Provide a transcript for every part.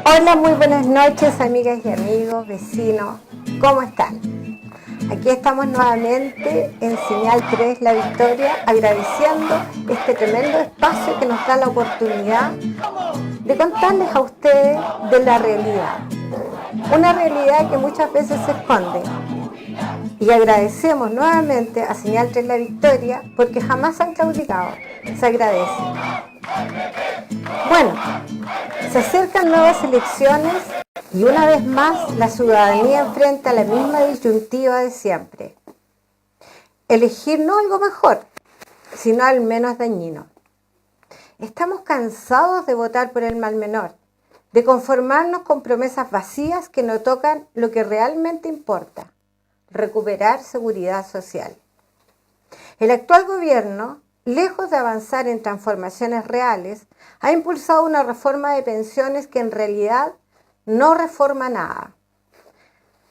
Hola, muy buenas noches, amigas y amigos, vecinos. ¿Cómo están? Aquí estamos nuevamente en Señal 3 La Victoria, agradeciendo este tremendo espacio que nos da la oportunidad de contarles a ustedes de la realidad. Una realidad que muchas veces se esconde. Y agradecemos nuevamente a Señal 3 La Victoria porque jamás han claudicado. Se agradece. Bueno, se acercan nuevas elecciones y una vez más la ciudadanía enfrenta la misma disyuntiva de siempre. Elegir no algo mejor, sino al menos dañino. Estamos cansados de votar por el mal menor, de conformarnos con promesas vacías que no tocan lo que realmente importa: recuperar seguridad social. El actual gobierno, lejos de avanzar en transformaciones reales, ha impulsado una reforma de pensiones que en realidad no reforma nada.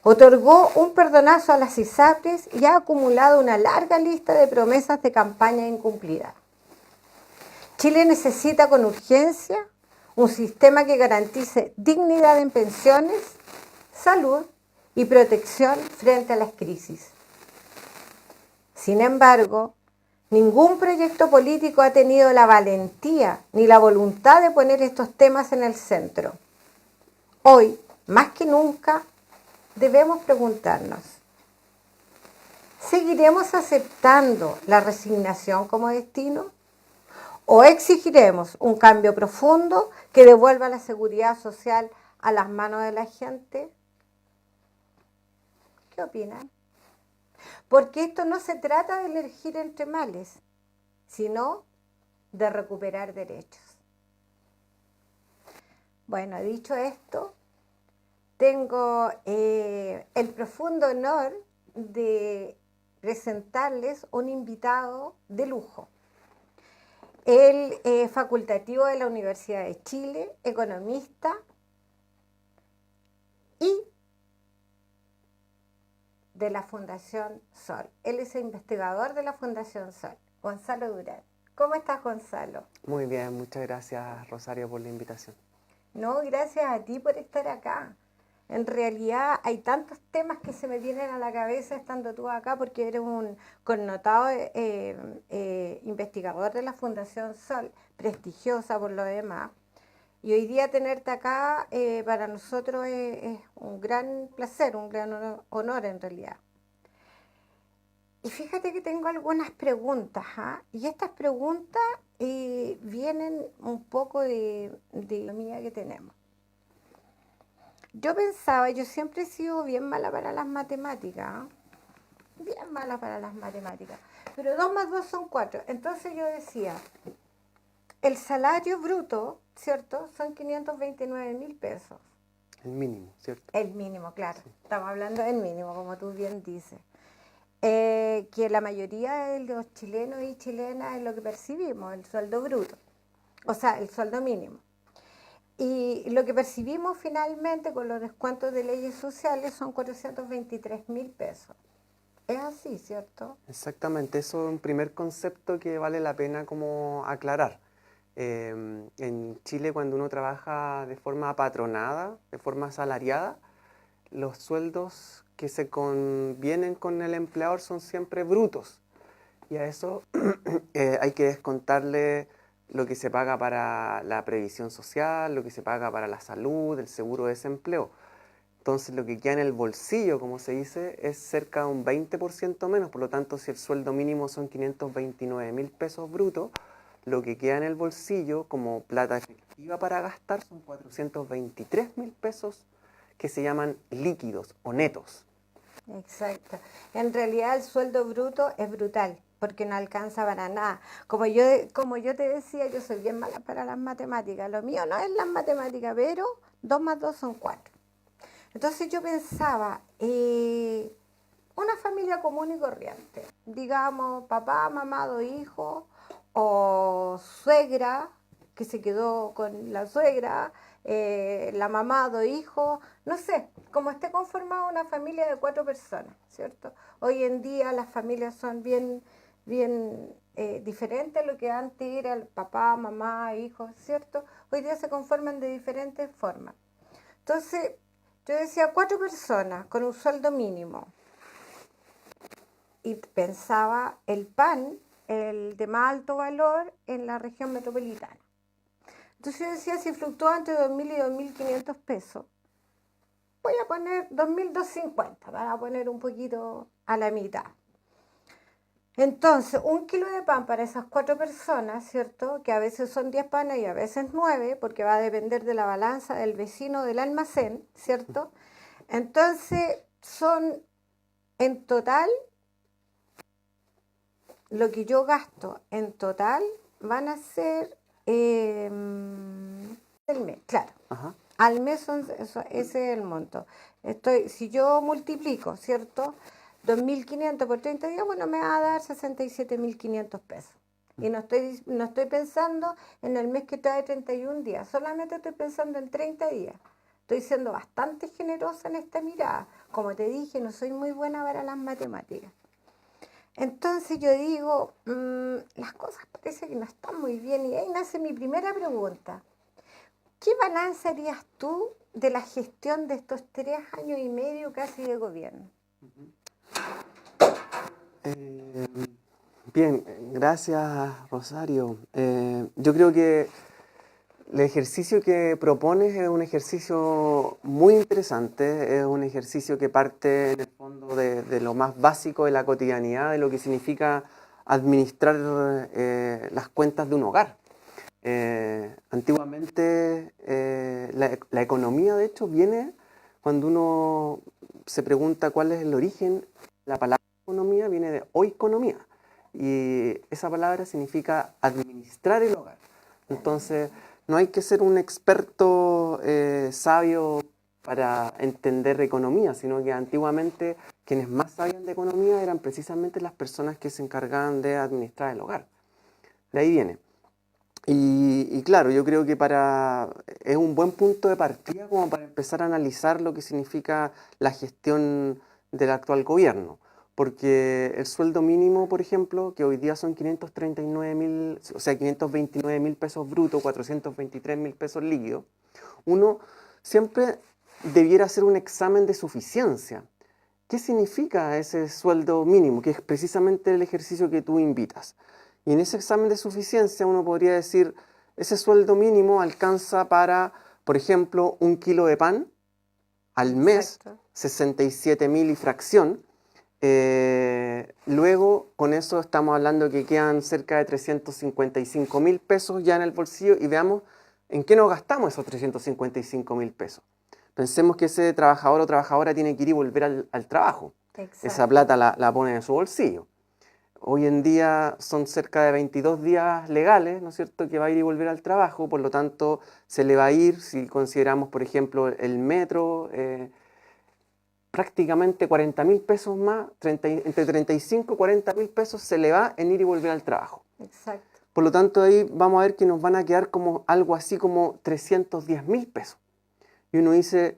Otorgó un perdonazo a las ISAPRES y ha acumulado una larga lista de promesas de campaña incumplidas. Chile necesita con urgencia un sistema que garantice dignidad en pensiones, salud y protección frente a las crisis. Sin embargo, ningún proyecto político ha tenido la valentía ni la voluntad de poner estos temas en el centro. Hoy, más que nunca, debemos preguntarnos: ¿seguiremos aceptando la resignación como destino? ¿O exigiremos un cambio profundo que devuelva la seguridad social a las manos de la gente? ¿Qué opinan? Porque esto no se trata de elegir entre males, sino de recuperar derechos. Bueno, dicho esto, tengo el profundo honor de presentarles un invitado de lujo. Él es facultativo de la Universidad de Chile, economista y de la Fundación Sol. Él es investigador de la Fundación Sol, Gonzalo Durán. ¿Cómo estás, Gonzalo? Muy bien, muchas gracias, Rosario, por la invitación. No, gracias a ti por estar acá. En realidad hay tantos temas que se me vienen a la cabeza estando tú acá, porque eres un connotado investigador de la Fundación Sol, prestigiosa por lo demás. Y hoy día tenerte acá para nosotros es un gran placer, un gran honor en realidad. Y fíjate que tengo algunas preguntas, ¿ah? Y estas preguntas vienen un poco de la mía que tenemos. Yo pensaba, yo siempre he sido bien mala para las matemáticas, ¿eh? Bien mala para las matemáticas, pero 2 más 2 son 4. Entonces yo decía, el salario bruto, ¿cierto? Son 529.000 pesos. El mínimo, ¿cierto? El mínimo, claro. Sí. Estamos hablando del mínimo, como tú bien dices. Que la mayoría de los chilenos y chilenas es lo que percibimos, el sueldo bruto, o sea, el sueldo mínimo. Y lo que percibimos finalmente con los descuentos de leyes sociales son 423.000 pesos. Es así, ¿cierto? Exactamente, eso es un primer concepto que vale la pena como aclarar. En Chile, cuando uno trabaja de forma apatronada, de forma asalariada, los sueldos que se convienen con el empleador son siempre brutos. Y a eso hay que descontarle lo que se paga para la previsión social, lo que se paga para la salud, el seguro de desempleo. Entonces lo que queda en el bolsillo, como se dice, es cerca de un 20% menos. Por lo tanto, si el sueldo mínimo son 529.000 pesos brutos, lo que queda en el bolsillo como plata efectiva para gastar son 423.000 pesos que se llaman líquidos o netos. Exacto. En realidad el sueldo bruto es brutal, porque no alcanza para nada. Como yo te decía, yo soy bien mala para las matemáticas. Lo mío no es las matemáticas, pero 2 más 2 son 4. Entonces yo pensaba, una familia común y corriente, digamos, papá, mamá, 2 hijos, o suegra, que se quedó con la suegra, la mamá, 2 hijos, no sé, como esté conformada una familia de 4 personas, ¿cierto? Hoy en día las familias son bien bien diferente a lo que antes era el papá, mamá, hijos, ¿cierto? Hoy día se conforman de diferentes formas. Entonces, yo decía 4 personas con un sueldo mínimo y pensaba el pan, el de más alto valor en la región metropolitana. Entonces yo decía, si fluctúa entre 2.000 y 2.500 pesos, voy a poner 2.250, para poner un poquito a la mitad. Entonces, 1 kilo de pan para esas 4 personas, ¿cierto? Que a veces son 10 panes y a veces 9, porque va a depender de la balanza del vecino del almacén, ¿cierto? Entonces, son en total, lo que yo gasto en total van a ser el mes, claro. Ajá. Al mes ese es el monto. Si yo multiplico, ¿cierto? 2.500 por 30 días, bueno, me va a dar 67.500 pesos. Y no estoy pensando en el mes que trae 31 días, solamente estoy pensando en 30 días. Estoy siendo bastante generosa en esta mirada. Como te dije, no soy muy buena para las matemáticas. Entonces yo digo, las cosas parece que no están muy bien. Y ahí nace mi primera pregunta. ¿Qué balance harías tú de la gestión de estos 3 años y medio casi de gobierno? Bien, gracias Rosario. Yo creo que el ejercicio que propones es un ejercicio muy interesante, es un ejercicio que parte en el fondo de lo más básico de la cotidianidad, de lo que significa administrar las cuentas de un hogar. Antiguamente la economía, de hecho, viene cuando uno se pregunta cuál es el origen. La palabra economía viene de oikonomía y esa palabra significa administrar el hogar. Entonces, no hay que ser un experto sabio para entender economía, sino que antiguamente quienes más sabían de economía eran precisamente las personas que se encargaban de administrar el hogar. De ahí viene. Y claro, yo creo que es un buen punto de partida como para empezar a analizar lo que significa la gestión del actual gobierno. Porque el sueldo mínimo, por ejemplo, que hoy día son 539.000, o sea, 529.000 pesos brutos, 423.000 pesos líquidos, uno siempre debiera hacer un examen de suficiencia. ¿Qué significa ese sueldo mínimo? Que es precisamente el ejercicio que tú invitas. Y en ese examen de suficiencia uno podría decir, ese sueldo mínimo alcanza para, por ejemplo, 1 kilo de pan al mes, 67.000 y fracción. Luego, con eso estamos hablando que quedan cerca de 355.000 pesos ya en el bolsillo y veamos en qué nos gastamos esos 355.000 pesos. Pensemos que ese trabajador o trabajadora tiene que ir y volver al trabajo. Exacto. Esa plata la pone en su bolsillo. Hoy en día son cerca de 22 días legales, ¿no es cierto?, que va a ir y volver al trabajo, por lo tanto se le va a ir, si consideramos, por ejemplo, el metro, prácticamente 40.000 pesos más, entre 35 y 40.000 pesos se le va en ir y volver al trabajo. Exacto. Por lo tanto, ahí vamos a ver que nos van a quedar como algo así como 310.000 pesos. Y uno dice,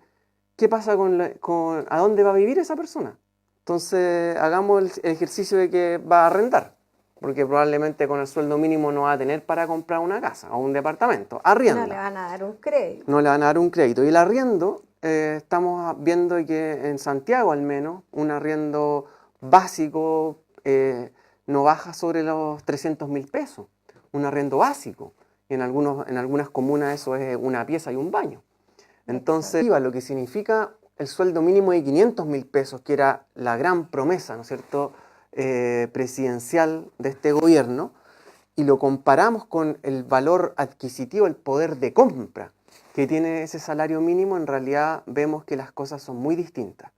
¿qué pasa a dónde va a vivir esa persona? Entonces, hagamos el ejercicio de que va a arrendar, porque probablemente con el sueldo mínimo no va a tener para comprar una casa o un departamento. Arrienda. No le van a dar un crédito. No le van a dar un crédito. Y el arriendo, estamos viendo que en Santiago al menos, un arriendo básico no baja sobre los 300.000 pesos. Un arriendo básico. Y en algunas comunas eso es una pieza y un baño. Entonces, lo que significa el sueldo mínimo de 500.000 pesos, que era la gran promesa, ¿no es cierto?, presidencial de este gobierno, y lo comparamos con el valor adquisitivo, el poder de compra que tiene ese salario mínimo, en realidad vemos que las cosas son muy distintas.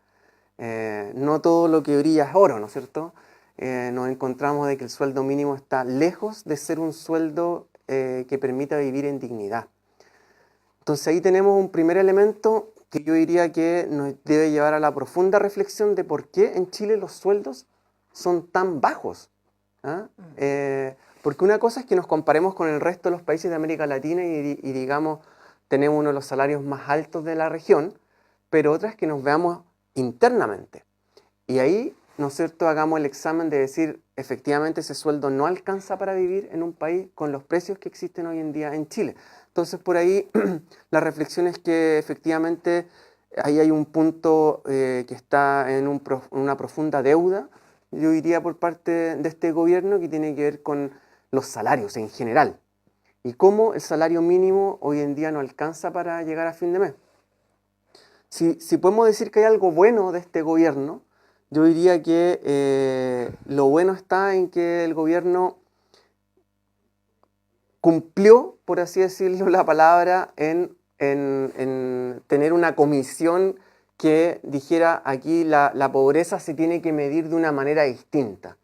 No todo lo que brilla es oro, ¿no es cierto? Nos encontramos de que el sueldo mínimo está lejos de ser un sueldo que permita vivir en dignidad. Entonces ahí tenemos un primer elemento que yo diría que nos debe llevar a la profunda reflexión de por qué en Chile los sueldos son tan bajos. ¿Ah? Porque una cosa es que nos comparemos con el resto de los países de América Latina y digamos, tenemos uno de los salarios más altos de la región, pero otra es que nos veamos internamente. Y ahí ¿no es cierto?, hagamos el examen de decir, efectivamente ese sueldo no alcanza para vivir en un país con los precios que existen hoy en día en Chile. Entonces, por ahí, la reflexión es que efectivamente ahí hay un punto que está en una profunda deuda, yo diría, por parte de este gobierno, que tiene que ver con los salarios en general. Y cómo el salario mínimo hoy en día no alcanza para llegar a fin de mes. Si podemos decir que hay algo bueno de este gobierno, yo diría que lo bueno está en que el gobierno cumplió, por así decirlo, la palabra en tener una comisión que dijera aquí la pobreza se tiene que medir de una manera distinta.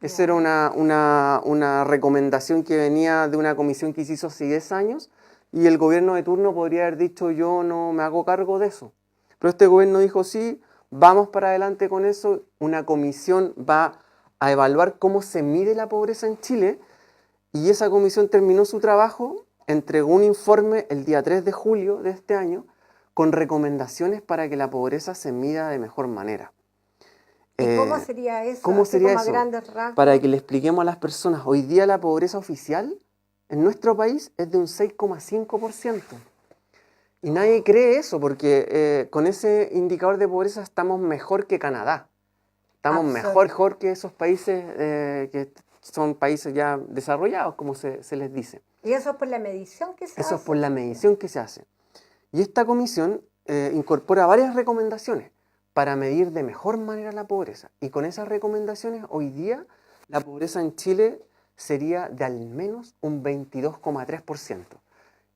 Esa era una recomendación que venía de una comisión que se hizo hace 10 años y el gobierno de turno podría haber dicho yo no me hago cargo de eso. Pero este gobierno dijo sí, vamos para adelante con eso, una comisión va a evaluar cómo se mide la pobreza en Chile y esa comisión terminó su trabajo, entregó un informe el día 3 de julio de este año con recomendaciones para que la pobreza se mida de mejor manera. ¿Y cómo sería eso? ¿Cómo sería como eso? a grandes rasgos. Para que le expliquemos a las personas, hoy día la pobreza oficial en nuestro país es de un 6,5%. Y nadie cree eso, porque con ese indicador de pobreza estamos mejor que Canadá. Estamos mejor que esos países que son países ya desarrollados, como se les dice. ¿Y eso es por la medición que se hace? Eso es por la medición que se hace. Y esta comisión incorpora varias recomendaciones para medir de mejor manera la pobreza. Y con esas recomendaciones, hoy día, la pobreza en Chile sería de al menos un 22,3%.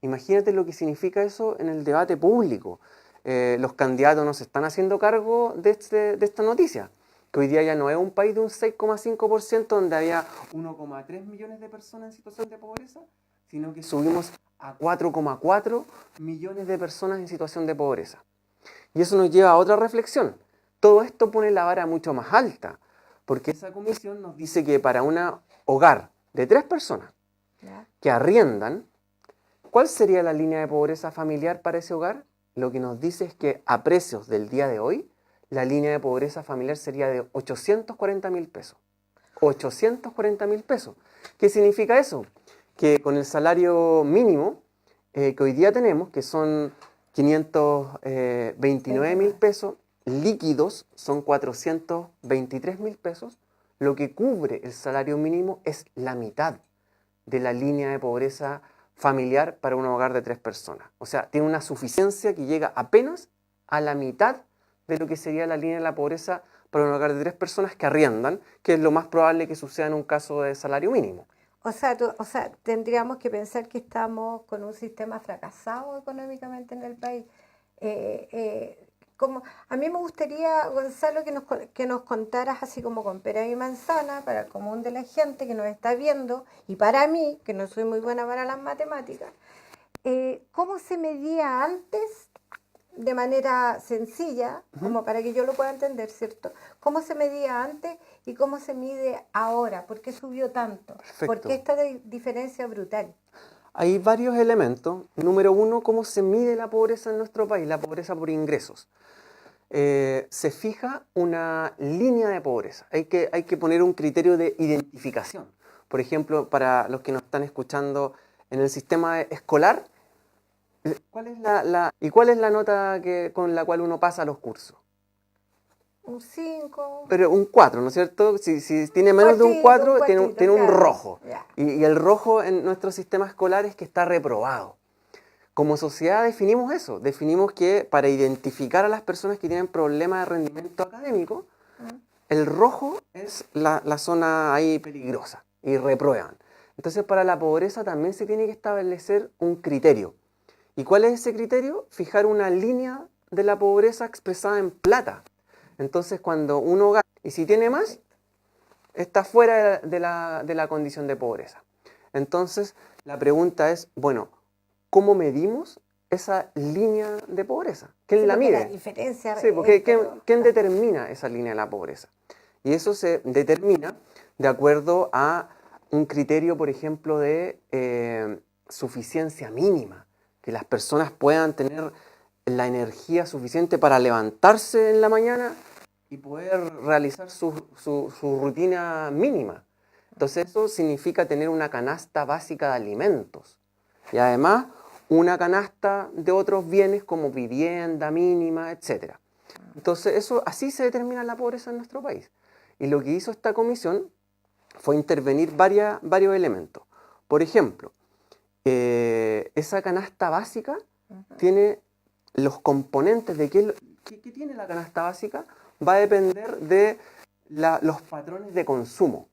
Imagínate lo que significa eso en el debate público. Los candidatos no se están haciendo cargo de esta noticia, que hoy día ya no es un país de un 6,5% donde había 1,3 millones de personas en situación de pobreza, sino que subimos a 4,4 millones de personas en situación de pobreza. Y eso nos lleva a otra reflexión. Todo esto pone la vara mucho más alta, porque esa comisión nos dice que para un hogar de 3 personas que arriendan, ¿cuál sería la línea de pobreza familiar para ese hogar? Lo que nos dice es que a precios del día de hoy, la línea de pobreza familiar sería de 840.000 pesos. 840.000 pesos. ¿Qué significa eso? Que con el salario mínimo que hoy día tenemos, que son 529.000 pesos, líquidos son 423.000 pesos, lo que cubre el salario mínimo es la mitad de la línea de pobreza familiar para un hogar de 3 personas. O sea, tiene una suficiencia que llega apenas a la mitad de lo que sería la línea de la pobreza para un hogar de 3 personas que arriendan, que es lo más probable que suceda en un caso de salario mínimo. O sea, tendríamos que pensar que estamos con un sistema fracasado económicamente en el país. A mí me gustaría, Gonzalo, que nos contaras así como con pera y manzana para el común de la gente que nos está viendo y para mí, que no soy muy buena para las matemáticas, cómo se medía antes de manera sencilla, como para que yo lo pueda entender, ¿cierto? ¿Cómo se medía antes y cómo se mide ahora? ¿Por qué subió tanto? Perfecto. ¿Por qué esta diferencia brutal? Hay varios elementos. Número uno, ¿cómo se mide la pobreza en nuestro país? La pobreza por ingresos. Se fija una línea de pobreza. Hay que poner un criterio de identificación. Por ejemplo, para los que nos están escuchando en el sistema escolar, ¿cuál es la nota con la cual uno pasa los cursos? Un 5. Pero un 4, ¿no es cierto? Si tiene menos de un 4, tiene un rojo. Y el rojo en nuestro sistema escolar es que está reprobado. Como sociedad definimos eso. Definimos que para identificar a las personas que tienen problemas de rendimiento académico, el rojo es la zona ahí peligrosa y reprueban. Entonces, para la pobreza también se tiene que establecer un criterio. ¿Y cuál es ese criterio? Fijar una línea de la pobreza expresada en plata. Entonces, cuando uno gana, y si tiene más, está fuera de la condición de pobreza. Entonces, la pregunta es, bueno, ¿cómo medimos esa línea de pobreza? ¿Quién la mide? La diferencia Sí, porque ¿quién determina esa línea de la pobreza? Y eso se determina de acuerdo a un criterio, por ejemplo, de suficiencia mínima, que las personas puedan tener la energía suficiente para levantarse en la mañana y poder realizar su rutina mínima. Entonces eso significa tener una canasta básica de alimentos y además una canasta de otros bienes como vivienda mínima, etc. Entonces así se determina la pobreza en nuestro país. Y lo que hizo esta comisión fue intervenir varios elementos. Por ejemplo, esa canasta básica tiene los componentes de qué tiene la canasta básica, va a depender de los patrones de consumo,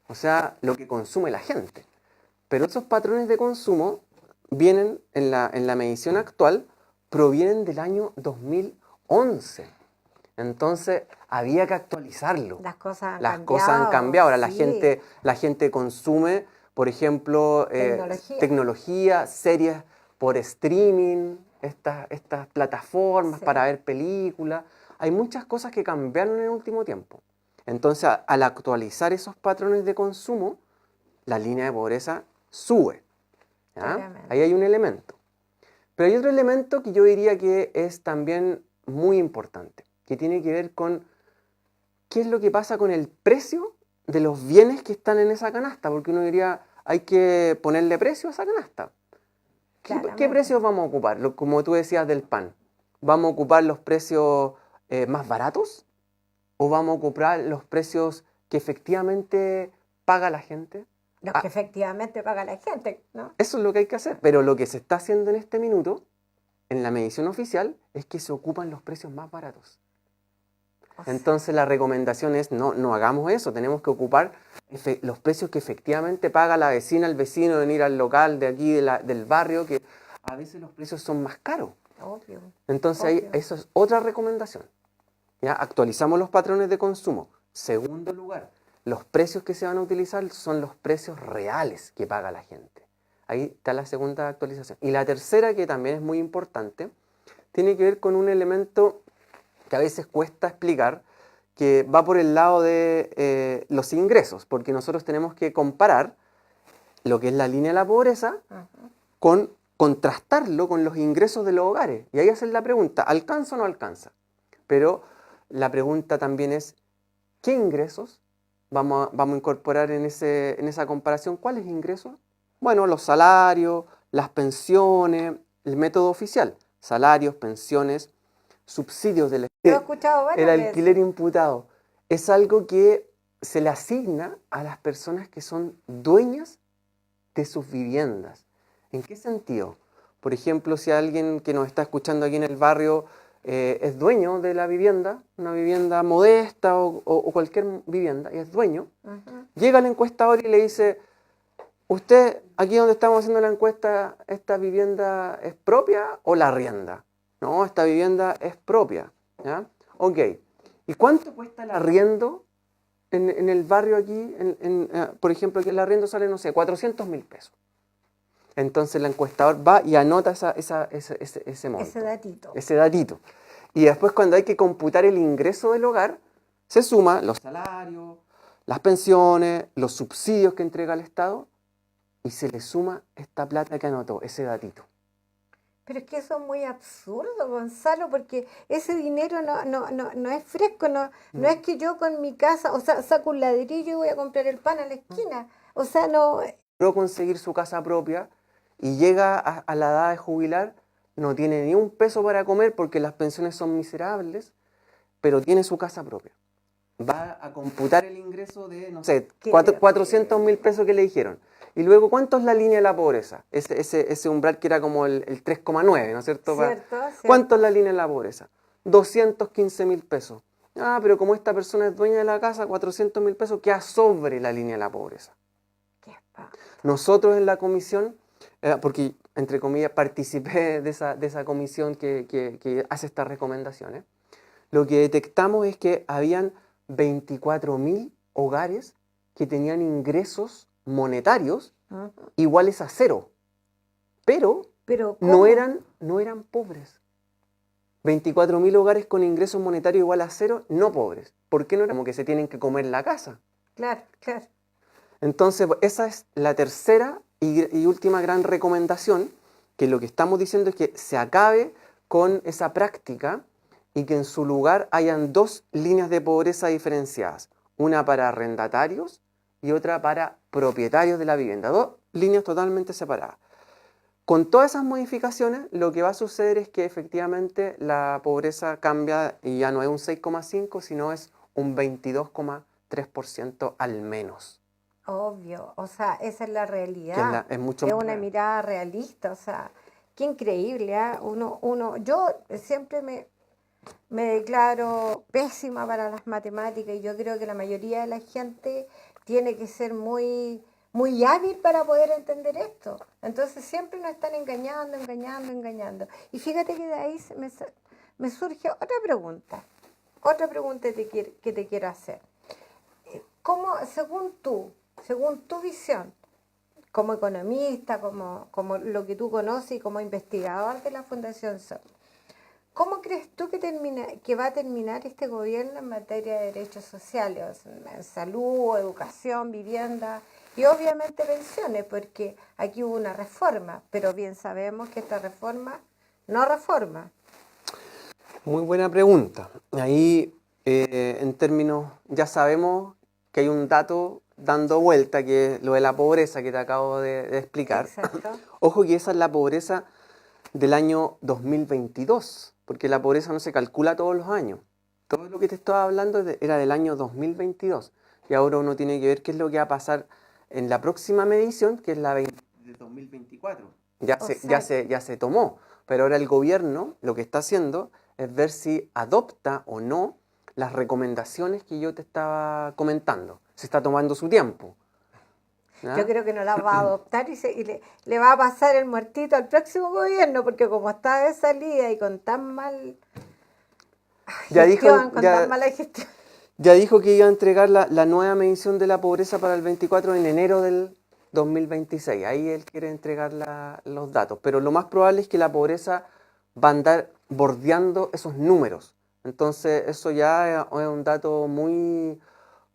o sea, lo que consume la gente. Pero esos patrones de consumo vienen en la medición actual, provienen del año 2011. Entonces había que actualizarlo. Las cosas han cambiado. Ahora sí. la gente consume, por ejemplo, tecnología, series por streaming, estas plataformas para ver películas. Hay muchas cosas que cambiaron en el último tiempo. Entonces, al actualizar esos patrones de consumo, la línea de pobreza sube. Ahí hay un elemento. Pero hay otro elemento que yo diría que es también muy importante, que tiene que ver con qué es lo que pasa con el precio de los bienes que están en esa canasta, porque uno diría, hay que ponerle precio a esa canasta. ¿Qué precios vamos a ocupar? Como tú decías del pan, ¿vamos a ocupar los precios más baratos? ¿O vamos a ocupar los precios que efectivamente paga la gente? Los que efectivamente paga la gente, ¿no? Eso es lo que hay que hacer, pero lo que se está haciendo en este minuto, en la medición oficial, es que se ocupan los precios más baratos. Entonces la recomendación es, no hagamos eso, tenemos que ocupar los precios que efectivamente paga la vecina, el vecino, en ir al local de aquí, del barrio, que a veces los precios son más caros. Obvio. Entonces eso es otra recomendación. ¿Ya? Actualizamos los patrones de consumo. Segundo lugar, los precios que se van a utilizar son los precios reales que paga la gente. Ahí está la segunda actualización. Y la tercera, que también es muy importante, tiene que ver con un elemento que a veces cuesta explicar, que va por el lado de los ingresos, porque nosotros tenemos que comparar lo que es la línea de la pobreza con contrastarlo con los ingresos de los hogares. Y ahí hacer la pregunta, ¿alcanza o no alcanza? Pero la pregunta también es, ¿qué ingresos vamos a incorporar en esa comparación? ¿Cuáles ingresos? Bueno, los salarios, las pensiones, el método oficial, salarios, pensiones, subsidios del Estado, el alquiler imputado. Es algo que se le asigna a las personas que son dueñas de sus viviendas. ¿En qué sentido? Por ejemplo, si alguien que nos está escuchando aquí en el barrio es dueño de la vivienda, una vivienda modesta o cualquier vivienda, y es dueño, llega al encuestador y le dice, usted, aquí donde estamos haciendo la encuesta, ¿esta vivienda es propia o la arrienda? No, esta vivienda es propia. ¿Ya? Ok. ¿Y cuánto cuesta el arriendo en el barrio aquí? Por ejemplo, que el arriendo sale, no sé, 400.000 pesos. Entonces el encuestador va y anota ese monto. Ese datito. Y después cuando hay que computar el ingreso del hogar, se suma los salarios, las pensiones, los subsidios que entrega el Estado y se le suma esta plata que anotó, ese datito. Pero es que eso es muy absurdo, Gonzalo, porque ese dinero no es fresco, no es que yo con mi casa, o sea, saco un ladrillo y voy a comprar el pan a la esquina. O sea, no... Logró conseguir su casa propia y llega a la edad de jubilar, no tiene ni un peso para comer porque las pensiones son miserables, pero tiene su casa propia. Va a computar el ingreso de, no sé, 400.000 pesos que le dijeron. Y luego, ¿cuánto es la línea de la pobreza? Ese umbral que era como el 3,9, ¿no es cierto? Cierto. ¿Cuánto es la línea de la pobreza? 215.000 pesos. Ah, pero como esta persona es dueña de la casa, 400.000 pesos queda sobre la línea de la pobreza. Nosotros en la comisión, porque entre comillas participé de esa comisión que hace estas recomendaciones, lo que detectamos es que habían 24.000 hogares que tenían ingresos monetarios iguales a cero, pero no eran pobres. 24.000 hogares con ingresos monetarios igual a cero, no pobres. ¿Por qué no eran? Como que se tienen que comer la casa. Claro. Entonces, esa es la tercera y última gran recomendación, que lo que estamos diciendo es que se acabe con esa práctica y que en su lugar hayan dos líneas de pobreza diferenciadas, una para arrendatarios y otra para propietarios de la vivienda, dos líneas totalmente separadas. Con todas esas modificaciones, lo que va a suceder es que efectivamente la pobreza cambia y ya no es un 6,5, sino es un 22,3% al menos. Obvio, o sea, esa es la realidad. Es mucho Es más una real. mirada realista, o sea, qué increíble, ¿ah? Yo siempre me declaro pésima para las matemáticas y yo creo que la mayoría de la gente tiene que ser muy, muy hábil para poder entender esto. Entonces siempre nos están engañando, engañando, engañando. Y fíjate que de ahí me surge otra pregunta que te quiero hacer. ¿Cómo, según tu visión, como economista, como lo que tú conoces y como investigador de la Fundación SOL, ¿cómo crees tú que va a terminar este gobierno en materia de derechos sociales, en salud, educación, vivienda y obviamente pensiones? Porque aquí hubo una reforma, pero bien sabemos que esta reforma no reforma. Muy buena pregunta. Ahí, en términos, ya sabemos que hay un dato dando vuelta, que es lo de la pobreza que te acabo de explicar. Exacto. Ojo que esa es la pobreza del año 2022, porque la pobreza no se calcula todos los años. Todo lo que te estaba hablando era del año 2022. Y ahora uno tiene que ver qué es lo que va a pasar en la próxima medición, que es la de 2024. Ya se tomó, pero ahora el gobierno lo que está haciendo es ver si adopta o no las recomendaciones que yo te estaba comentando. Se está tomando su tiempo. ¿Ya? Yo creo que no la va a adoptar y le va a pasar el muertito al próximo gobierno, porque como está de salida y con tan mal tan mala gestión. Ya dijo que iba a entregar la nueva medición de la pobreza para el 24 en enero del 2026. Ahí él quiere entregar los datos. Pero lo más probable es que la pobreza va a andar bordeando esos números. Entonces eso ya es un dato muy,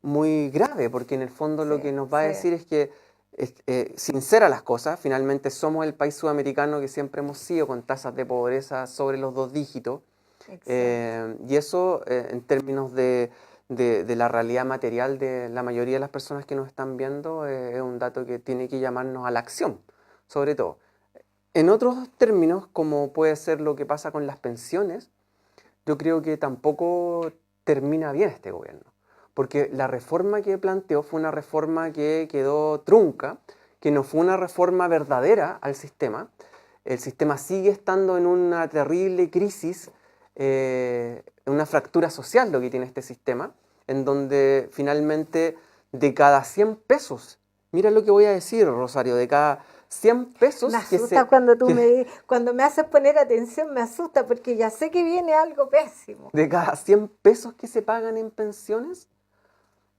muy grave, porque en el fondo lo que nos va a decir es que, sincera las cosas, finalmente somos el país sudamericano que siempre hemos sido con tasas de pobreza sobre los 2 dígitos. Y eso, en términos de la realidad material de la mayoría de las personas que nos están viendo, es un dato que tiene que llamarnos a la acción, sobre todo. En otros términos, como puede ser lo que pasa con las pensiones, yo creo que tampoco termina bien este gobierno, porque la reforma que planteó fue una reforma que quedó trunca, que no fue una reforma verdadera al sistema. El sistema sigue estando en una terrible crisis, una fractura social lo que tiene este sistema, en donde finalmente de cada 100 pesos, mira lo que voy a decir, Rosario, de cada 100 pesos... Me asusta cuando me haces poner atención, me asusta porque ya sé que viene algo pésimo. De cada 100 pesos que se pagan en pensiones,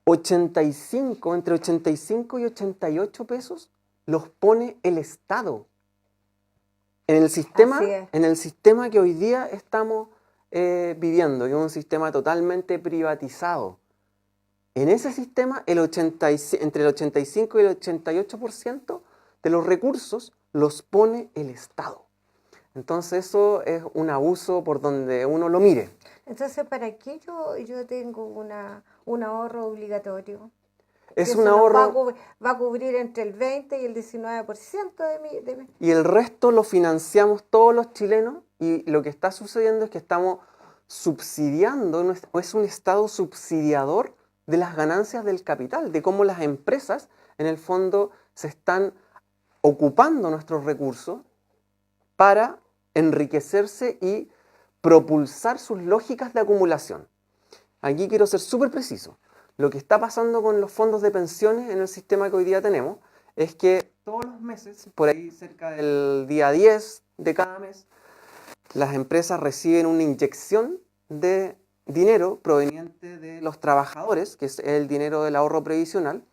85, entre 85 y 88 pesos los pone el Estado. En el sistema que hoy día estamos viviendo, que es un sistema totalmente privatizado. En ese sistema, entre el 85 y el 88% de los recursos los pone el Estado. Entonces eso es un abuso por donde uno lo mire. Entonces, ¿para qué yo tengo un ahorro obligatorio? Es un ahorro... Va a cubrir entre el 20 y el 19% de mi... Y el resto lo financiamos todos los chilenos, y lo que está sucediendo es que estamos subsidiando, es un Estado subsidiador de las ganancias del capital, de cómo las empresas en el fondo se están ocupando nuestros recursos para enriquecerse y propulsar sus lógicas de acumulación. Aquí quiero ser súper preciso. Lo que está pasando con los fondos de pensiones en el sistema que hoy día tenemos es que todos los meses, por ahí cerca del día 10 de cada mes, las empresas reciben una inyección de dinero proveniente de los trabajadores, que es el dinero del ahorro previsional,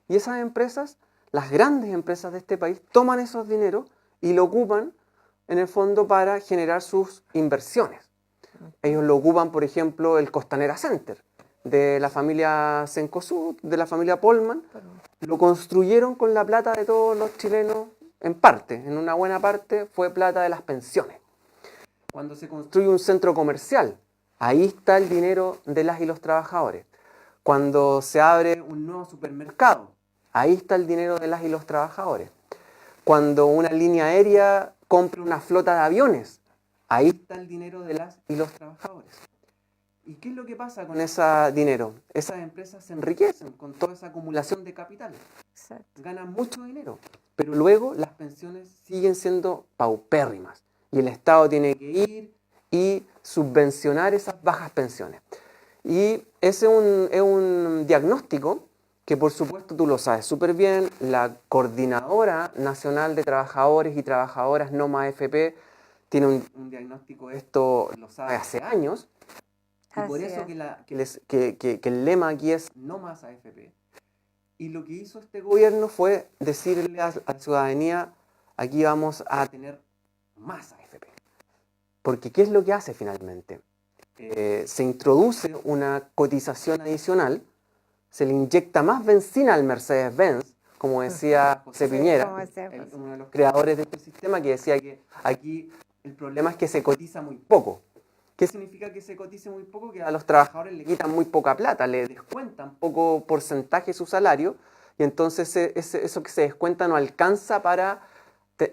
y esas empresas, las grandes empresas de este país, toman esos dineros y lo ocupan en el fondo para generar sus inversiones. Ellos lo ocupan, por ejemplo, el Costanera Center, de la familia Cencosud, de la familia Polman, lo construyeron con la plata de todos los chilenos, en parte, en una buena parte fue plata de las pensiones. Cuando se construye un centro comercial, ahí está el dinero de las y los trabajadores. Cuando se abre un nuevo supermercado, ahí está el dinero de las y los trabajadores. Cuando una línea aérea compra una flota de aviones, ahí está el dinero de las y los trabajadores. ¿Y qué es lo que pasa con ese dinero? Esas empresas se enriquecen con toda esa acumulación de capital. Exacto. Ganan mucho dinero, pero luego las pensiones siguen siendo paupérrimas y el Estado tiene que ir y subvencionar esas bajas pensiones. Y ese es un diagnóstico que, por supuesto, tú lo sabes súper bien. La Coordinadora Nacional de Trabajadores y Trabajadoras no más AFP tiene un diagnóstico, esto lo sabe hace años. Y por Así eso es. que el lema aquí es no más AFP. Y lo que hizo este gobierno fue decirle a la ciudadanía, aquí vamos a tener más AFP. Porque ¿qué es lo que hace finalmente? Se introduce una cotización adicional, se le inyecta más benzina al Mercedes-Benz, como decía José Piñera, uno de los creadores de este sistema, que decía que aquí el problema es que se cotiza muy poco. ¿Qué significa que se cotice muy poco? Que a los trabajadores le quitan muy poca plata, le descuentan poco porcentaje de su salario y entonces eso que se descuenta no alcanza para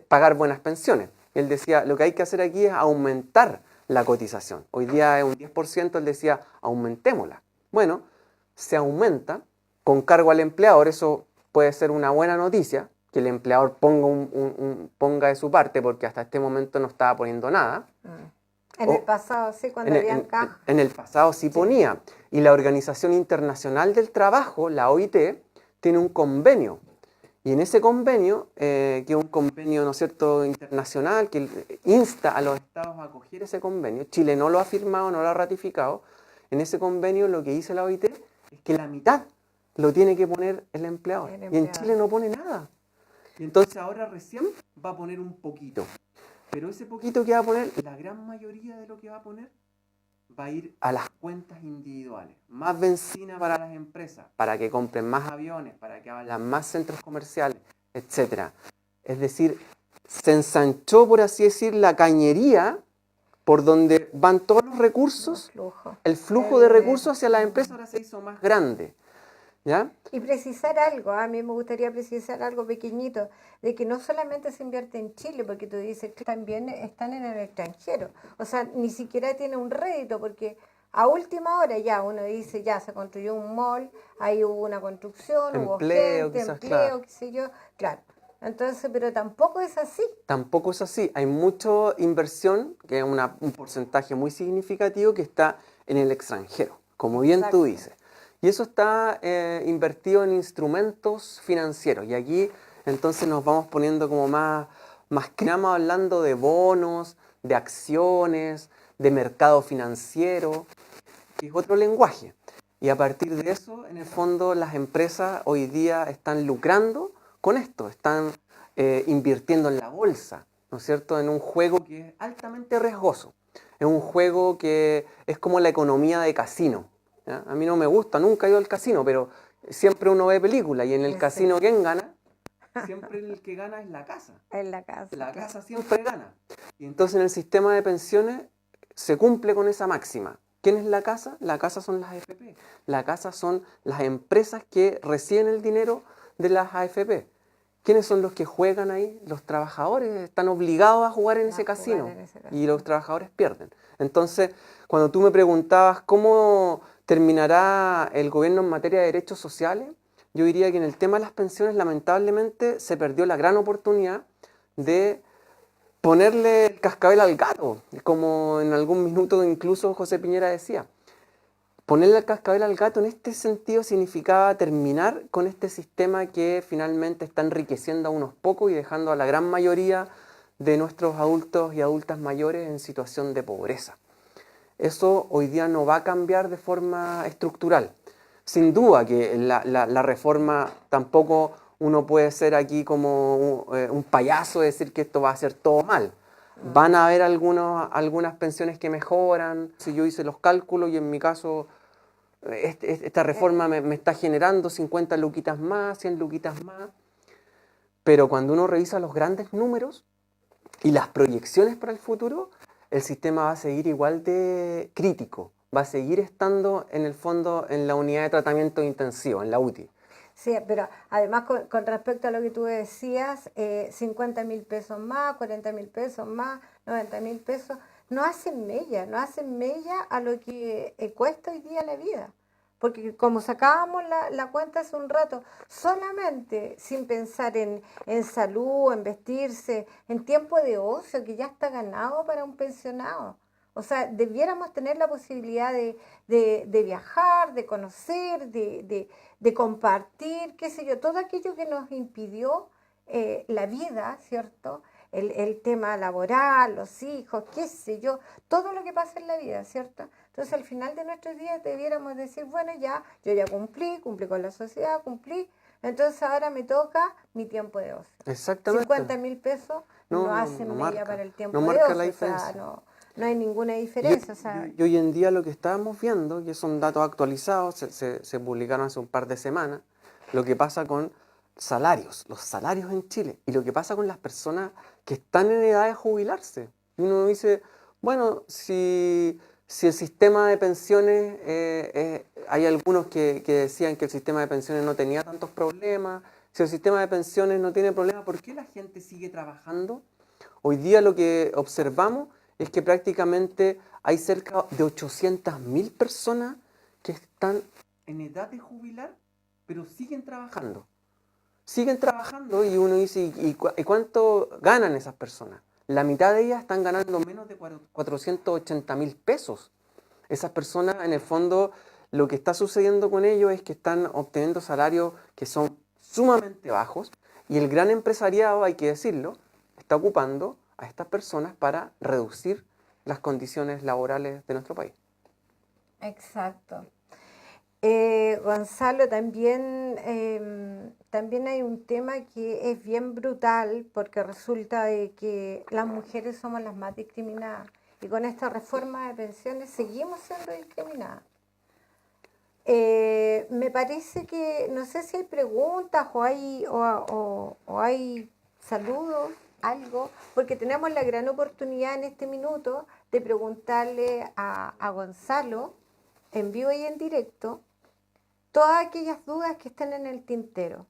pagar buenas pensiones. Él decía, lo que hay que hacer aquí es aumentar la cotización. Hoy día es un 10%, él decía, aumentémosla. Bueno, se aumenta con cargo al empleador, eso puede ser una buena noticia, que el empleador ponga de su parte, porque hasta este momento no estaba poniendo nada. En el pasado, sí, cuando habían cajas. En el pasado sí ponía. Y la Organización Internacional del Trabajo, la OIT, tiene un convenio. Y en ese convenio, que es un convenio, ¿no es cierto?, internacional, que insta a los estados a acoger ese convenio, Chile no lo ha firmado, no lo ha ratificado, en ese convenio lo que dice la OIT es que la mitad lo tiene que poner el empleador. Y en Chile no pone nada. Y entonces ahora recién va a poner un poquito. Pero ese poquito que va a poner, la gran mayoría de lo que va a poner, va a ir a las cuentas individuales. Más benzina para las empresas, para que compren más aviones, para que abran más centros comerciales, etc. Es decir, se ensanchó, por así decir, la cañería por donde van todos los recursos, el flujo de recursos hacia las empresas ahora se hizo más grande. ¿Ya? Y precisar algo, a mí me gustaría precisar algo pequeñito, de que no solamente se invierte en Chile, porque tú dices que también están en el extranjero, o sea, ni siquiera tiene un rédito, porque a última hora ya uno dice, ya se construyó un mall, ahí hubo una construcción, hubo gente, quizás, empleo, claro. qué sé yo, claro. Entonces, pero tampoco es así. Tampoco es así. Hay mucha inversión, que es un porcentaje muy significativo, que está en el extranjero, como bien tú dices. Y eso está invertido en instrumentos financieros. Y aquí entonces nos vamos poniendo como más que nada hablando de bonos, de acciones, de mercado financiero, que es otro lenguaje. Y a partir de eso, en el fondo, las empresas hoy día están lucrando con esto, están invirtiendo en la bolsa, ¿no es cierto?, en un juego que es altamente riesgoso. Es un juego que es como la economía de casino. ¿Ya? A mí no me gusta, nunca he ido al casino, pero siempre uno ve películas y en el casino, ¿quién gana? Siempre el que gana es la casa. Es la casa. La casa siempre gana. Y entonces en el sistema de pensiones se cumple con esa máxima. ¿Quién es la casa? La casa son las AFP. La casa son las empresas que reciben el dinero de las AFP. ¿Quiénes son los que juegan ahí? Los trabajadores están obligados a jugar en ese casino y los trabajadores pierden. Entonces, cuando tú me preguntabas cómo terminará el gobierno en materia de derechos sociales, yo diría que en el tema de las pensiones lamentablemente se perdió la gran oportunidad de ponerle el cascabel al gato, como en algún minuto incluso José Piñera decía. Ponerle el cascabel al gato en este sentido significaba terminar con este sistema que finalmente está enriqueciendo a unos pocos y dejando a la gran mayoría de nuestros adultos y adultas mayores en situación de pobreza. Eso hoy día no va a cambiar de forma estructural. Sin duda que la reforma tampoco uno puede ser aquí como un payaso y decir que esto va a ser todo mal. Van a haber algunas pensiones que mejoran. Si yo hice los cálculos y en mi caso esta reforma me está generando 50 luquitas más, 100 luquitas más. Pero cuando uno revisa los grandes números y las proyecciones para el futuro, el sistema va a seguir igual de crítico, va a seguir estando en el fondo en la unidad de tratamiento intensivo, en la UTI. Sí, pero además con respecto a lo que tú decías, 50.000 pesos más, 40.000 pesos más, 90.000 pesos, no hacen mella a lo que cuesta hoy día la vida. Porque como sacábamos la cuenta hace un rato, solamente sin pensar en salud, en vestirse, en tiempo de ocio, que ya está ganado para un pensionado. O sea, debiéramos tener la posibilidad de viajar, de conocer, de compartir, qué sé yo, todo aquello que nos impidió la vida, ¿cierto? El tema laboral, los hijos, qué sé yo, todo lo que pasa en la vida, ¿cierto? Entonces al final de nuestros días debiéramos decir, bueno, ya, yo ya cumplí con la sociedad, cumplí, entonces ahora me toca mi tiempo de ocio. Exactamente. 50.000 pesos no hacen mella para el tiempo de marca ocio, la o diferencia. sea, no hay ninguna diferencia. Y hoy en día lo que estábamos viendo, que son datos actualizados, se publicaron hace un par de semanas, lo que pasa con los salarios en Chile, y lo que pasa con las personas que están en edad de jubilarse. Y uno dice, bueno, si el sistema de pensiones, hay algunos que decían que el sistema de pensiones no tenía tantos problemas, si el sistema de pensiones no tiene problemas, ¿por qué la gente sigue trabajando? Hoy día lo que observamos es que prácticamente hay cerca de 800.000 personas que están en edad de jubilar, pero siguen trabajando. Siguen trabajando y uno dice, ¿y cuánto ganan esas personas? La mitad de ellas están ganando menos de 480.000 pesos. Esas personas, en el fondo, lo que está sucediendo con ellos es que están obteniendo salarios que son sumamente bajos y el gran empresariado, hay que decirlo, está ocupando a estas personas para reducir las condiciones laborales de nuestro país. Exacto. Gonzalo, también hay un tema que es bien brutal porque resulta de que las mujeres somos las más discriminadas y con esta reforma de pensiones seguimos siendo discriminadas. Me parece que, no sé si hay preguntas o hay saludos, algo, porque tenemos la gran oportunidad en este minuto de preguntarle a Gonzalo en vivo y en directo todas aquellas dudas que estén en el tintero.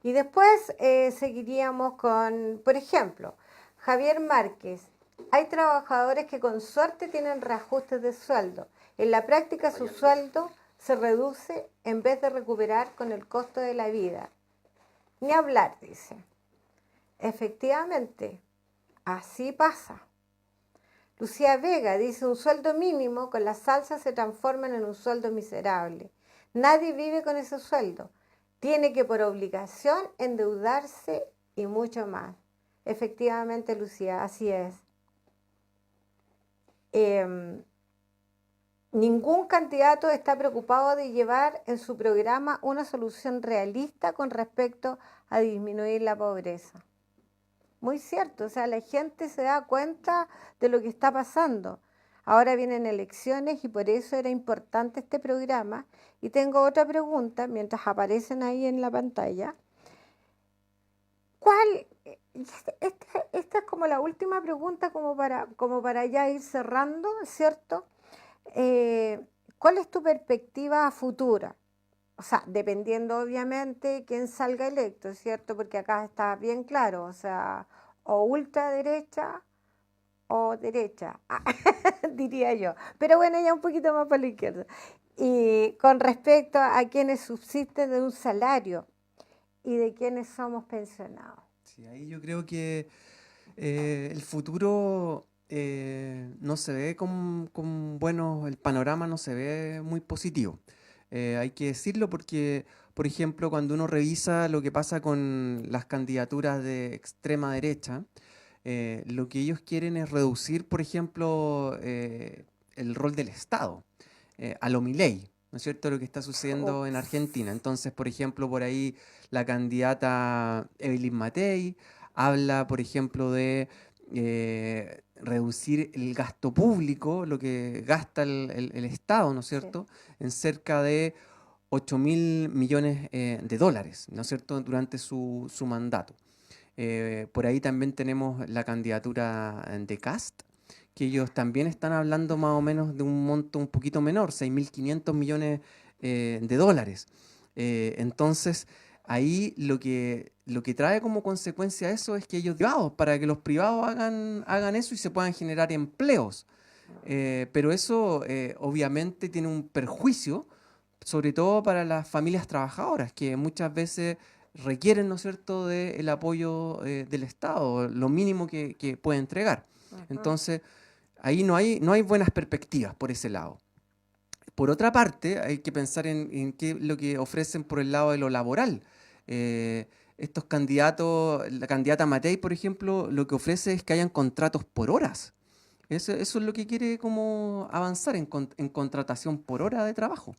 Y después seguiríamos con, por ejemplo, Javier Márquez. Hay trabajadores que con suerte tienen reajustes de sueldo. En la práctica su sueldo se reduce en vez de recuperar con el costo de la vida. Ni hablar, dice. Efectivamente, así pasa. Lucía Vega dice, un sueldo mínimo con la salsa se transforma en un sueldo miserable. Nadie vive con ese sueldo. Tiene que por obligación endeudarse y mucho más. Efectivamente, Lucía, así es. Ningún candidato está preocupado de llevar en su programa una solución realista con respecto a disminuir la pobreza. Muy cierto, o sea, la gente se da cuenta de lo que está pasando. Ahora vienen elecciones y por eso era importante este programa. Y tengo otra pregunta, mientras aparecen ahí en la pantalla. ¿Cuál? Esta es como la última pregunta, como para ya ir cerrando, ¿cierto? ¿Cuál es tu perspectiva futura? O sea, dependiendo obviamente quién salga electo, ¿cierto? Porque acá está bien claro, o sea, o ultraderecha o derecha, diría yo. Pero bueno, ya un poquito más para la izquierda. Y con respecto a quienes subsisten de un salario y de quienes somos pensionados. Sí, ahí yo creo que el futuro no se ve con buenos, el panorama no se ve muy positivo. Hay que decirlo porque, por ejemplo, cuando uno revisa lo que pasa con las candidaturas de extrema derecha, lo que ellos quieren es reducir, por ejemplo, el rol del Estado, a lo Milei, ¿no es cierto? Lo que está sucediendo en Argentina. Entonces, por ejemplo, por ahí la candidata Evelyn Matei habla, por ejemplo, de reducir el gasto público, lo que gasta el Estado, ¿no es cierto?, en cerca de 8.000 millones de dólares, ¿no es cierto?, durante su mandato. Por ahí también tenemos la candidatura de Kast, que ellos también están hablando más o menos de un monto un poquito menor, 6.500 millones de dólares. Entonces, ahí lo que trae como consecuencia eso es que ellos privados, para que los privados hagan eso y se puedan generar empleos. Pero eso obviamente tiene un perjuicio, sobre todo para las familias trabajadoras, que muchas veces requieren, ¿no es cierto?, del apoyo del Estado, lo mínimo que puede entregar. Entonces, ahí no hay buenas perspectivas por ese lado. Por otra parte, hay que pensar en qué es lo que ofrecen por el lado de lo laboral. Estos candidatos, la candidata Matei, por ejemplo, lo que ofrece es que hayan contratos por horas. Eso es lo que quiere como avanzar en contratación por hora de trabajo.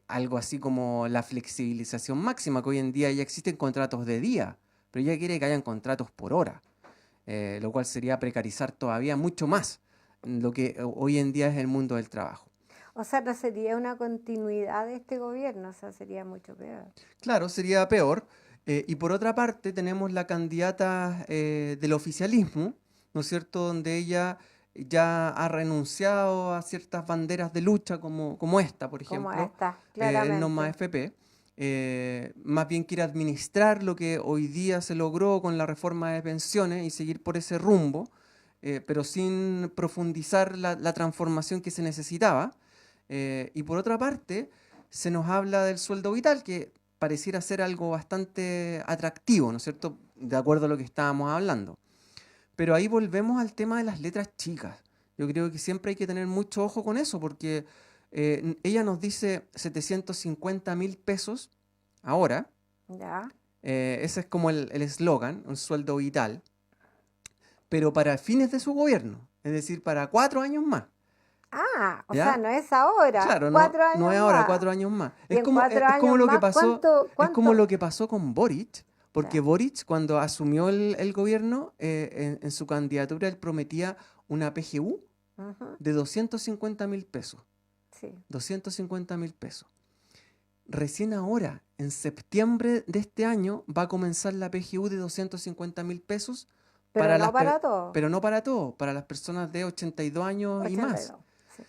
Algo así como la flexibilización máxima, que hoy en día ya existen contratos de día, pero ella quiere que hayan contratos por hora, lo cual sería precarizar todavía mucho más lo que hoy en día es el mundo del trabajo. O sea, no sería una continuidad de este gobierno, o sea, sería mucho peor. Claro, sería peor. Y por otra parte tenemos la candidata del oficialismo, ¿no es cierto?, donde ella ya ha renunciado a ciertas banderas de lucha como esta, por Como ejemplo, esta, el No Más claramente. FP. Más bien quiere administrar lo que hoy día se logró con la reforma de pensiones y seguir por ese rumbo, pero sin profundizar la transformación que se necesitaba. Y por otra parte, se nos habla del sueldo vital, que pareciera ser algo bastante atractivo, ¿no es cierto?, de acuerdo a lo que estábamos hablando. Pero ahí volvemos al tema de las letras chicas. Yo creo que siempre hay que tener mucho ojo con eso, porque ella nos dice 750.000 pesos ahora. Ya. Ese es como el eslogan, un sueldo vital, pero para fines de su gobierno, es decir, para 4 años más. Ah, o sea, ¿Ya? no es ahora, Claro, cuatro no años es ahora, más. 4 años más. Y en cuatro Es como años lo que más, pasó, ¿cuánto, es como cuánto? lo que pasó con Boric, porque Ya, Boric cuando asumió el gobierno, en su candidatura él prometía una PGU ujú, de 250.000 pesos. sí. 250.000 pesos. Recién ahora, en septiembre de este año, va a comenzar la PGU de 250.000 pesos Pero no para todo. pero no para todo, para las personas de 82 años y más. 82. Sí.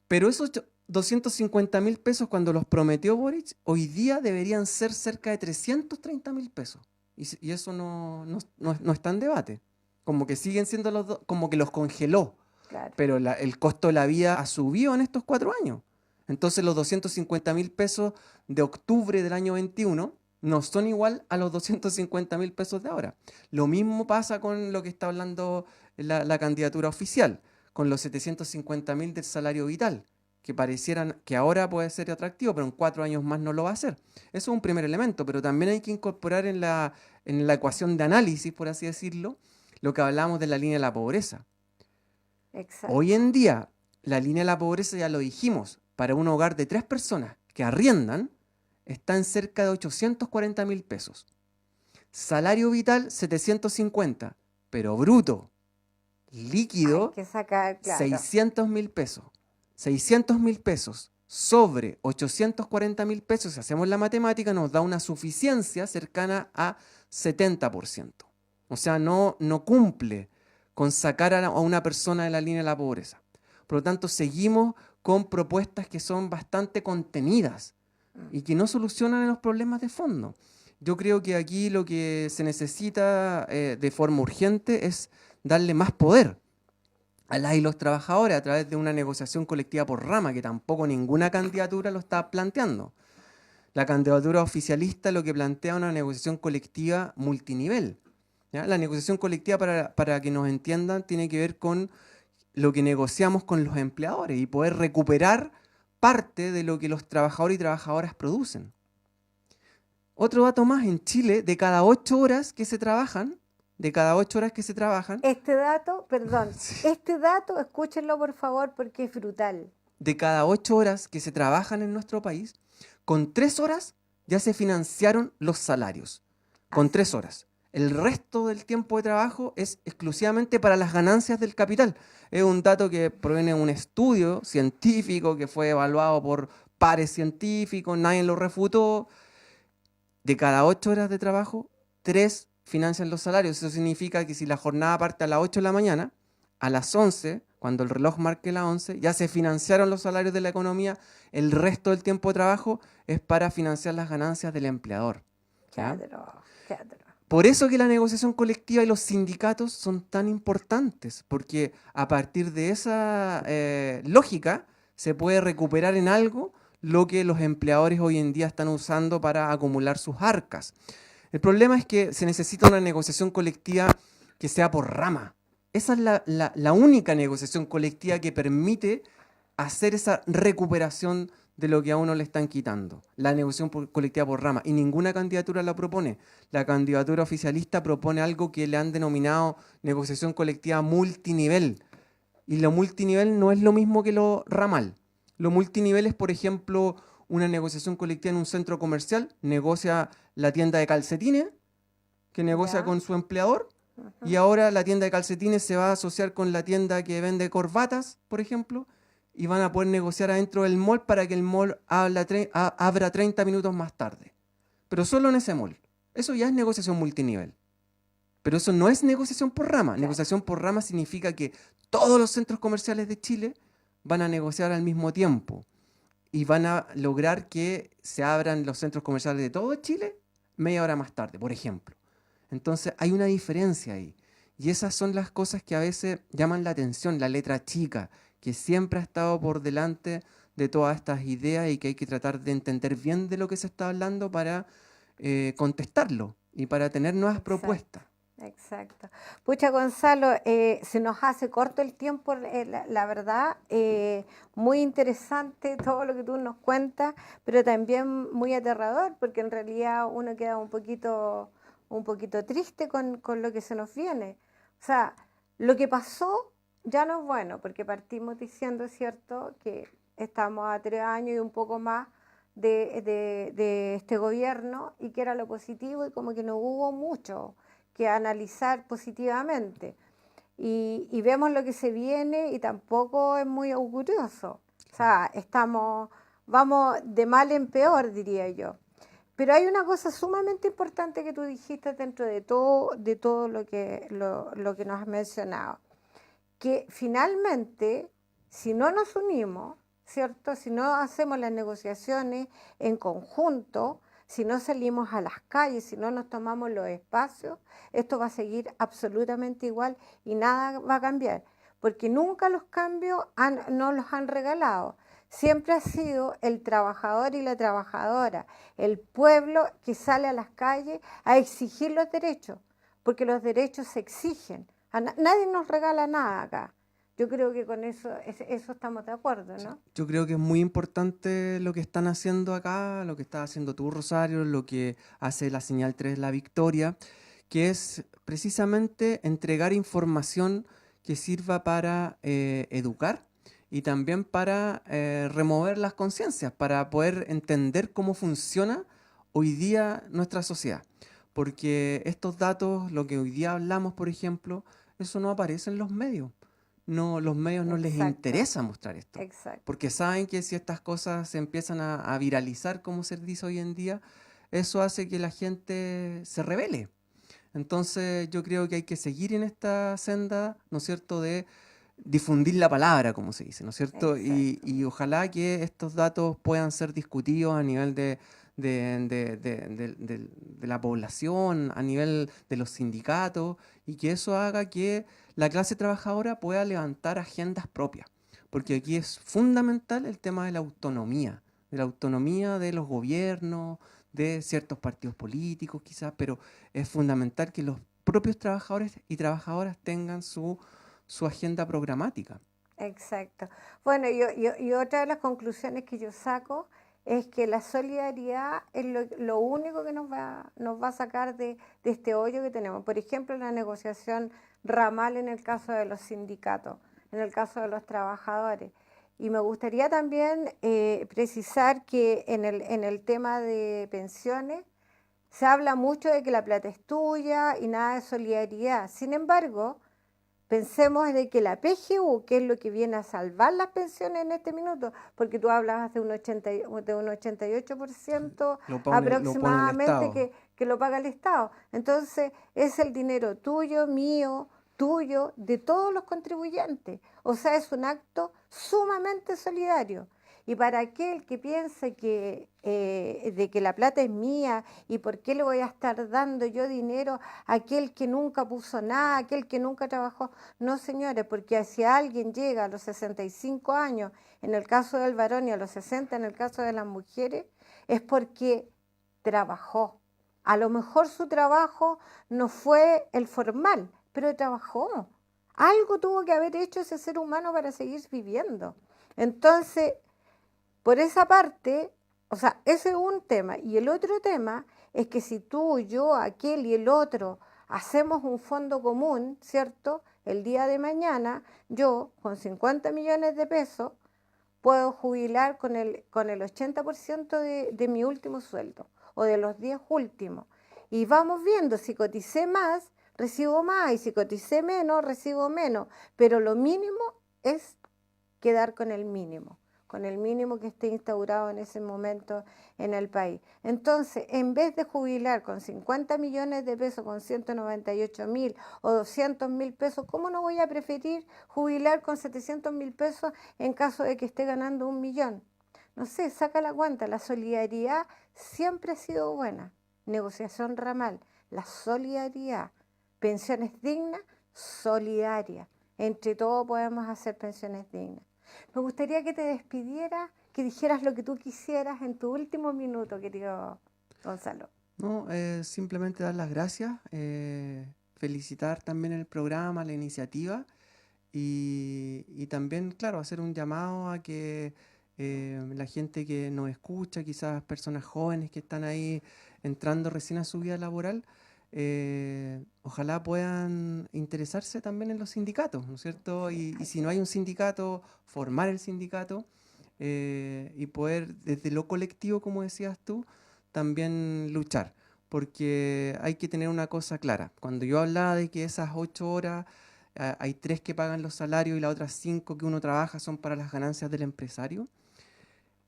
Pero esos 250.000 pesos, cuando los prometió Boric, hoy día deberían ser cerca de 330.000 pesos. Y eso no está en debate. Como que siguen siendo los dos, como que los congeló. Claro. Pero el costo de la vida ha subido en estos 4 años. Entonces los 250.000 pesos de octubre del año 21 no son igual a los 250.000 pesos de ahora. Lo mismo pasa con lo que está hablando la candidatura oficial, con los 750.000 del salario vital, que parecieran que ahora puede ser atractivo, pero en 4 años más no lo va a hacer. Eso es un primer elemento, pero también hay que incorporar en la ecuación de análisis, por así decirlo, lo que hablábamos de la línea de la pobreza. Hoy Exacto. en día, la línea de la pobreza, ya lo dijimos, para un hogar de 3 personas que arriendan, está en cerca de 840.000 pesos. Salario vital, 750, pero bruto, Hay líquido, que sacar, claro. 600.000 pesos. 600.000 pesos sobre 840.000 pesos, si hacemos la matemática, nos da una suficiencia cercana a 70%. O sea, no cumple con sacar a una persona de la línea de la pobreza. Por lo tanto, seguimos con propuestas que son bastante contenidas y que no solucionan los problemas de fondo. Yo creo que aquí lo que se necesita de forma urgente es darle más poder a las y los trabajadores a través de una negociación colectiva por rama, que tampoco ninguna candidatura lo está planteando. La candidatura oficialista lo que plantea una negociación colectiva multinivel. ¿Ya? La negociación colectiva, para que nos entiendan, tiene que ver con lo que negociamos con los empleadores y poder recuperar parte de lo que los trabajadores y trabajadoras producen. Otro dato más, en Chile, de cada 8 horas que se trabajan, Este dato, perdón, sí, este dato, escúchenlo por favor porque es brutal. de cada 8 horas que se trabajan en nuestro país, con 3 horas ya se financiaron los salarios. Con Así 3 es. horas. El resto del tiempo de trabajo es exclusivamente para las ganancias del capital. Es un dato que proviene de un estudio científico que fue evaluado por pares científicos, nadie lo refutó. De cada 8 horas de trabajo, 3 financian los salarios. Eso significa que si la jornada parte a las 8 de la mañana, a las 11, cuando el reloj marque las 11, ya se financiaron los salarios de la economía, el resto del tiempo de trabajo es para financiar las ganancias del empleador. ¿Ya? Qué atroz. Por eso que la negociación colectiva y los sindicatos son tan importantes, porque a partir de esa lógica se puede recuperar en algo lo que los empleadores hoy en día están usando para acumular sus arcas. El problema es que se necesita una negociación colectiva que sea por rama. Esa es la única negociación colectiva que permite hacer esa recuperación de lo que a uno le están quitando. La negociación colectiva por rama. Y ninguna candidatura la propone. La candidatura oficialista propone algo que le han denominado negociación colectiva multinivel. Y lo multinivel no es lo mismo que lo ramal. Lo multinivel es, por ejemplo, una negociación colectiva en un centro comercial. Negocia la tienda de calcetines, que negocia con su empleador. Y ahora la tienda de calcetines se va a asociar con la tienda que vende corbatas, por ejemplo, y van a poder negociar adentro del mall para que el mall abra 30 minutos más tarde. Pero solo en ese mall. Eso ya es negociación multinivel. Pero eso no es negociación por rama. Claro. Negociación por rama significa que todos los centros comerciales de Chile van a negociar al mismo tiempo y van a lograr que se abran los centros comerciales de todo Chile media hora más tarde, por ejemplo. Entonces hay una diferencia ahí. Y esas son las cosas que a veces llaman la atención, la letra chica, que siempre ha estado por delante de todas estas ideas y que hay que tratar de entender bien de lo que se está hablando para contestarlo y para tener nuevas propuestas. Exacto. Pucha, Gonzalo, se nos hace corto el tiempo, la verdad, muy interesante todo lo que tú nos cuentas, pero también muy aterrador, porque en realidad uno queda un poquito triste con lo que se nos viene. O sea, lo que pasó ya no es bueno, porque partimos diciendo, ¿cierto?, que estamos a 3 años y un poco más de este gobierno y que era lo positivo y como que no hubo mucho que analizar positivamente. Y vemos lo que se viene y tampoco es muy augurioso. O sea, vamos de mal en peor, diría yo. Pero hay una cosa sumamente importante que tú dijiste dentro de todo lo que nos has mencionado, que finalmente, si no nos unimos, ¿cierto? Si no hacemos las negociaciones en conjunto, si no salimos a las calles, si no nos tomamos los espacios, esto va a seguir absolutamente igual y nada va a cambiar, porque nunca los cambios nos los han regalado. Siempre ha sido el trabajador y la trabajadora, el pueblo que sale a las calles a exigir los derechos, porque los derechos se exigen. Nadie nos regala nada acá. Yo creo que con eso estamos de acuerdo, ¿no? Yo creo que es muy importante lo que están haciendo acá, lo que estás haciendo tú, Rosario, lo que hace la Señal 3 La Victoria, que es precisamente entregar información que sirva para educar y también para remover las conciencias, para poder entender cómo funciona hoy día nuestra sociedad. Porque estos datos, lo que hoy día hablamos, por ejemplo, eso no aparece en los medios. No, los medios no les interesa mostrar esto. Exacto. Porque saben que si estas cosas se empiezan a viralizar, como se dice hoy en día, eso hace que la gente se rebele. Entonces yo creo que hay que seguir en esta senda, ¿no es cierto?, de difundir la palabra, como se dice, ¿no es cierto? Y ojalá que estos datos puedan ser discutidos a nivel de la población, a nivel de los sindicatos, y que eso haga que la clase trabajadora pueda levantar agendas propias. Porque aquí es fundamental el tema de la autonomía de los gobiernos, de ciertos partidos políticos quizás, pero es fundamental que los propios trabajadores y trabajadoras tengan su agenda programática. Exacto. Bueno, y otra de las conclusiones que yo saco es que la solidaridad es lo único que nos va a sacar de este hoyo que tenemos. Por ejemplo, la negociación ramal en el caso de los sindicatos, en el caso de los trabajadores. Y me gustaría también precisar que en el tema de pensiones se habla mucho de que la plata es tuya y nada de solidaridad. Sin embargo, pensemos de que la PGU, que es lo que viene a salvar las pensiones en este minuto, porque tú hablabas de un 88% aproximadamente que que lo paga el Estado. Entonces, es el dinero tuyo, mío, tuyo, de todos los contribuyentes. O sea, es un acto sumamente solidario. Y para aquel que piense de que la plata es mía y por qué le voy a estar dando yo dinero a aquel que nunca puso nada, aquel que nunca trabajó, no, señores, porque si alguien llega a los 65 años, en el caso del varón, y a los 60 en el caso de las mujeres, es porque trabajó. A lo mejor su trabajo no fue el formal, pero trabajó. Algo tuvo que haber hecho ese ser humano para seguir viviendo. Entonces, por esa parte, o sea, ese es un tema. Y el otro tema es que si tú, yo, aquel y el otro hacemos un fondo común, ¿cierto? El día de mañana, yo, con 50 millones de pesos, puedo jubilar con el 80% de mi último sueldo o de los 10 últimos. Y vamos viendo, si coticé más, recibo más, y si coticé menos, recibo menos. Pero lo mínimo es quedar con el mínimo que esté instaurado en ese momento en el país. Entonces, en vez de jubilar con 50 millones de pesos, con 198.000 o 200.000 pesos, ¿cómo no voy a preferir jubilar con 700.000 pesos en caso de que esté ganando 1.000.000? No sé, saca la cuenta, la solidaridad siempre ha sido buena. Negociación ramal, la solidaridad, pensiones dignas, solidaria. Entre todos podemos hacer pensiones dignas. Me gustaría que te despidieras, que dijeras lo que tú quisieras en tu último minuto, querido Gonzalo. No, simplemente dar las gracias, felicitar también el programa, la iniciativa y también, claro, hacer un llamado a que la gente que nos escucha, quizás personas jóvenes que están ahí entrando recién a su vida laboral, ojalá puedan interesarse también en los sindicatos, ¿no es cierto? Y si no hay un sindicato, formar el sindicato y poder desde lo colectivo, como decías tú, también luchar. Porque hay que tener una cosa clara. Cuando yo hablaba de que esas 8 horas, hay 3 que pagan los salarios y las otras 5 que uno trabaja son para las ganancias del empresario,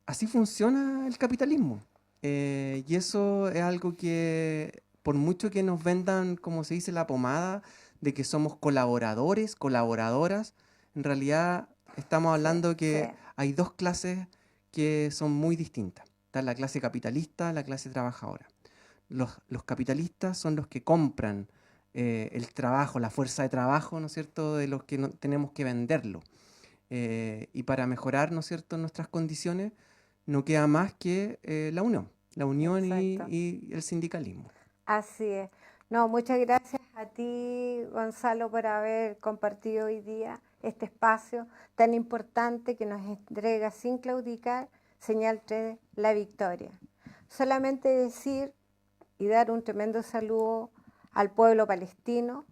así funciona el capitalismo. Y eso es algo que, por mucho que nos vendan, como se dice, la pomada, de que somos colaboradores, colaboradoras, en realidad estamos hablando que hay 2 clases que son muy distintas. Está la clase capitalista, la clase trabajadora. Los capitalistas son los que compran el trabajo, la fuerza de trabajo, ¿no es cierto?, de los que tenemos que venderlo. Y para mejorar, ¿no es cierto?, nuestras condiciones, no queda más que la unión y el sindicalismo. Así es. No, muchas gracias a ti, Gonzalo, por haber compartido hoy día este espacio tan importante que nos entrega sin claudicar Señal 3, La Victoria. Solamente decir y dar un tremendo saludo al pueblo palestino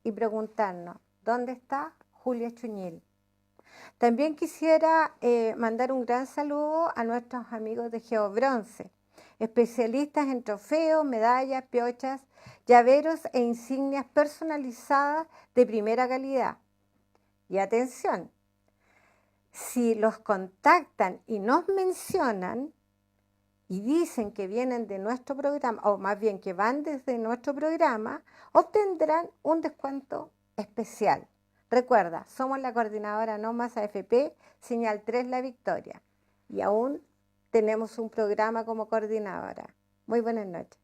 y preguntarnos, ¿dónde está Julia Chuñil? También quisiera mandar un gran saludo a nuestros amigos de Geobronce, especialistas en trofeos, medallas, piochas, llaveros e insignias personalizadas de primera calidad. Y atención, si los contactan y nos mencionan y dicen que vienen de nuestro programa, o más bien que van desde nuestro programa, obtendrán un descuento especial. Recuerda, somos la coordinadora No Más AFP, Señal 3 La Victoria. Y aún tenemos un programa como coordinadora. Muy buenas noches.